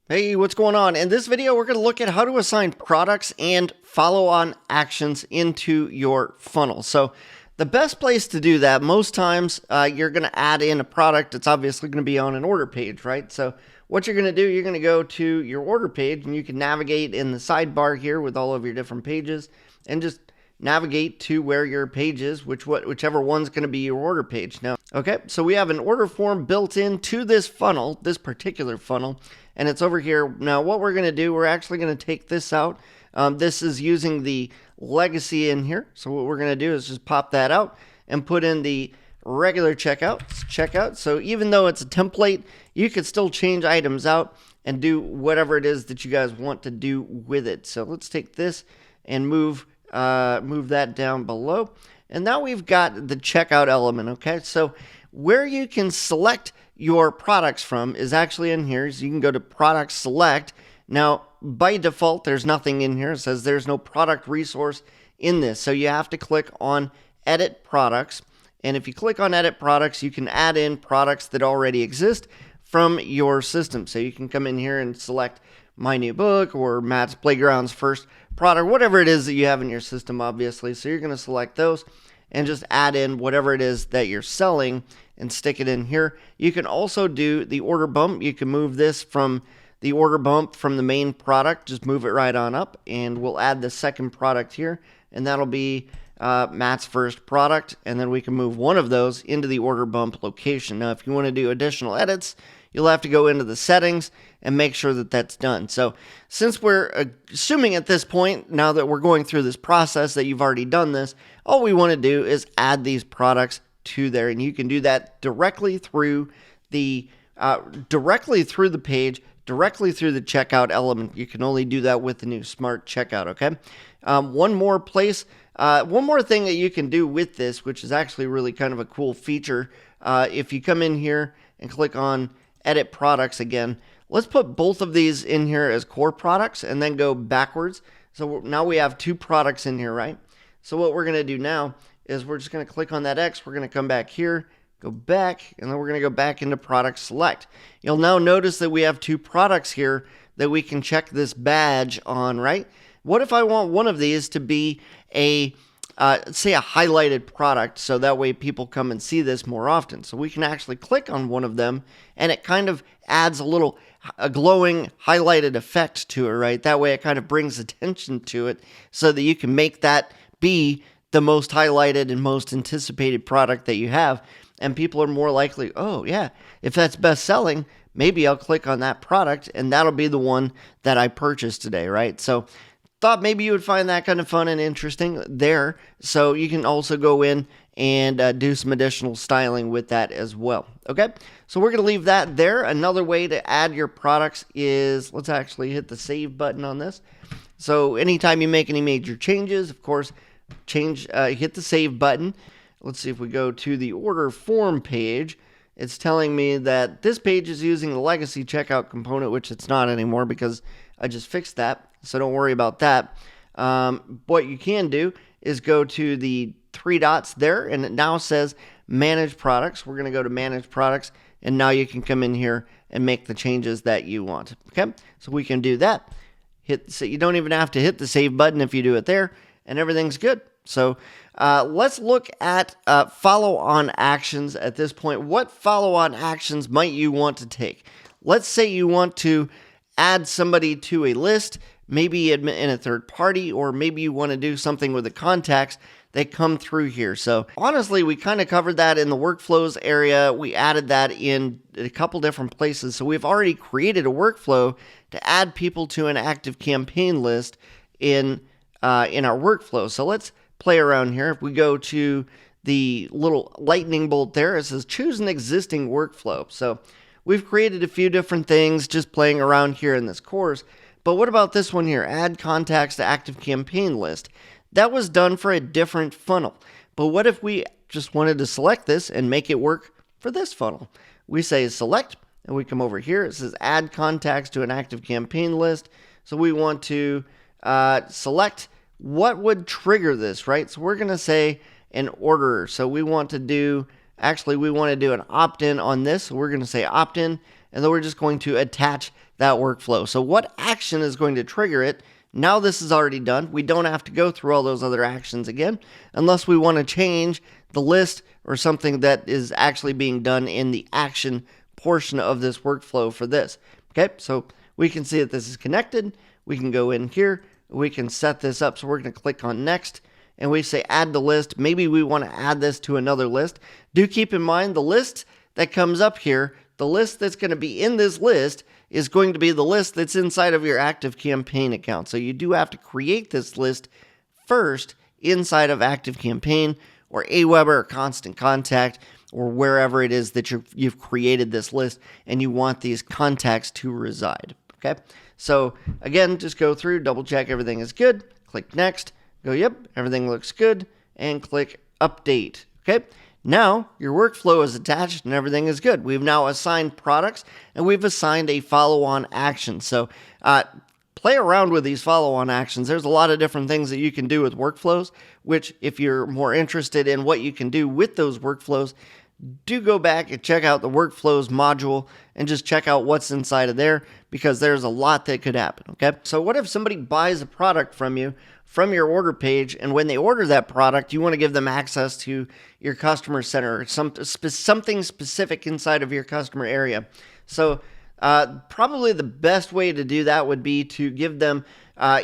Hey, what's going on? In this video, we're going to look at how to assign products and follow-on actions into your funnel. So the best place to do that, most times you're going to add in a product that's obviously going to be on an order page, right? So what you're going to do, you're going to go to your order page, and you can navigate in the sidebar here with all of your different pages and just navigate to where your page is, whichever one's going to be your order page. Now, okay, so we have an order form built into this funnel, this particular funnel, and it's over here. Now, what we're going to do, we're actually going to take this out. This is using the legacy in here. So what we're going to do is just pop that out and put in the regular checkout. So even though it's a template, you could still change items out and do whatever it is that you guys want to do with it. So let's take this and move that down below. And now we've got the checkout element, okay? So where you can select your products from is actually in here. So you can go to product select. Now, by default, there's nothing in here. It says there's no product resource in this. So you have to click on edit products. And if you click on edit products, you can add in products that already exist from your system. So you can come in here and select my new book or Matt's Playground's first product, whatever it is that you have in your system, obviously. So you're going to select those and just add in whatever it is that you're selling and stick it in here. You can also do the order bump. You can move this from the order bump from the main product. Just move it right on up, and we'll add the second product here, and that'll be Matt's first product, and then we can move one of those into the order bump location. Now, if you want to do additional edits, you'll have to go into the settings and make sure that that's done. So since we're assuming at this point, now that we're going through this process, that you've already done this, all we want to do is add these products to there, and you can do that directly through the page, directly through the checkout element. You can only do that with the new smart checkout, okay? One more thing that you can do with this, which is actually really kind of a cool feature, if you come in here and click on edit products again, let's put both of these in here as core products and then go backwards. So now we have two products in here, right? So what we're going to do now is we're just going to click on that X. We're going to come back here, go back, and then we're going to go back into product select. You'll now notice that we have two products here that we can check this badge on, right? What if I want one of these to be say a highlighted product, so that way people come and see this more often? So we can actually click on one of them, and it kind of adds a glowing highlighted effect to it, right? That way it kind of brings attention to it so that you can make that be the most highlighted and most anticipated product that you have. And people are more likely, oh yeah, if that's best selling, maybe I'll click on that product and that'll be the one that I purchased today, right? So thought maybe you would find that kind of fun and interesting there. So you can also go in and do some additional styling with that as well. Okay, so we're going to leave that there. Another way to add your products is, let's actually hit the save button on this. So anytime you make any major changes, of course, hit the save button. Let's see if we go to the order form page. It's telling me that this page is using the legacy checkout component, which it's not anymore because I just fixed that. So don't worry about that. What you can do is go to the three dots there, and it now says manage products. We're going to go to manage products, and now you can come in here and make the changes that you want. Okay, so we can do that. You don't even have to hit the save button if you do it there, and everything's good. So let's look at follow-on actions at this point. What follow-on actions might you want to take? Let's say you want to add somebody to a list, maybe in a third party, or maybe you want to do something with the contacts that come through here. So honestly, we kind of covered that in the workflows area. We added that in a couple different places. So we've already created a workflow to add people to an active campaign list in our workflow. So let's play around here. If we go to the little lightning bolt there, it says choose an existing workflow. So we've created a few different things just playing around here in this course. But what about this one here? Add contacts to active campaign list. That was done for a different funnel. But what if we just wanted to select this and make it work for this funnel? We say select, and we come over here. It says add contacts to an active campaign list. So we want to select what would trigger this, right? So we're going to say an orderer. So we want to do an opt-in on this. So we're going to say opt-in, and then we're just going to attach that workflow. So what action is going to trigger it? Now this is already done. We don't have to go through all those other actions again unless we want to change the list or something that is actually being done in the action portion of this workflow for this. Okay, so we can see that this is connected. We can go in here. We can set this up. So we're going to click on next and we say add to list. Maybe we want to add this to another list. Do keep in mind the list that comes up here, the list that's going to be in this list is going to be the list that's inside of your ActiveCampaign account. So you do have to create this list first inside of ActiveCampaign or Aweber or Constant Contact or wherever it is that you've created this list and you want these contacts to reside. Okay, so again, just go through, double check everything is good, click next, go yep, everything looks good, and click update. Okay, now your workflow is attached and everything is good. We've now assigned products and we've assigned a follow-on action. So play around with these follow-on actions. There's a lot of different things that you can do with workflows, which if you're more interested in what you can do with those workflows, do go back and check out the workflows module and just check out what's inside of there because there's a lot that could happen. Okay, so what if somebody buys a product from you from your order page, and when they order that product, you want to give them access to your customer center or something specific inside of your customer area. So probably the best way to do that would be to give them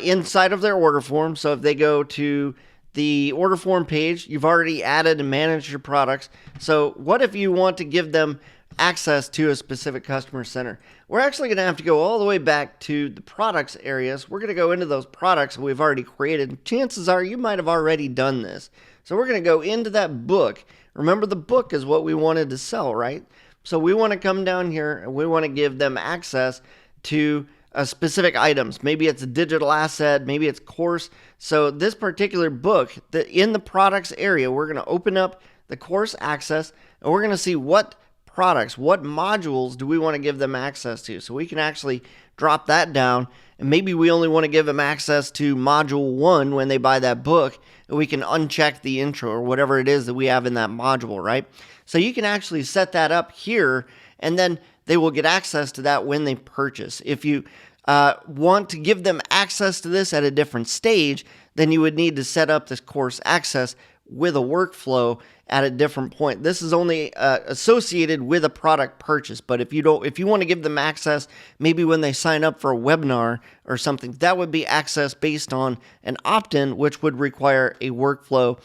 inside of their order form. So if they go to the order form page, you've already added and managed your products. So what if you want to give them access to a specific customer center? We're actually going to have to go all the way back to the products areas. We're going to go into those products we've already created. Chances are you might have already done this. So we're going to go into that book. Remember, the book is what we wanted to sell, right? So we want to come down here and we want to give them access to specific items. Maybe it's a digital asset, maybe it's course. So this particular book, in the products area, we're going to open up the course access and we're going to see what products, what modules do we want to give them access to. So we can actually drop that down and maybe we only want to give them access to module 1 when they buy that book, and we can uncheck the intro or whatever it is that we have in that module, right? So you can actually set that up here and then they will get access to that when they purchase. If you want to give them access to this at a different stage, then you would need to set up this course access with a workflow at a different point. This is only associated with a product purchase, but if you want to give them access, maybe when they sign up for a webinar or something, that would be access based on an opt-in, which would require a workflow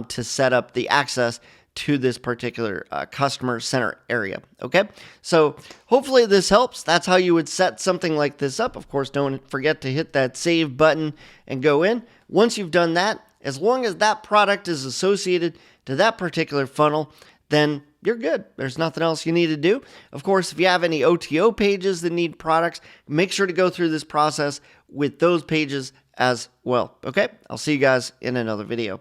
to set up the access to this particular customer center area. Okay, so hopefully this helps. That's how you would set something like this up. Of course, don't forget to hit that save button and go in. Once you've done that, as long as that product is associated to that particular funnel, then you're good. There's nothing else you need to do. Of course, if you have any OTO pages that need products, make sure to go through this process with those pages as well. Okay, I'll see you guys in another video.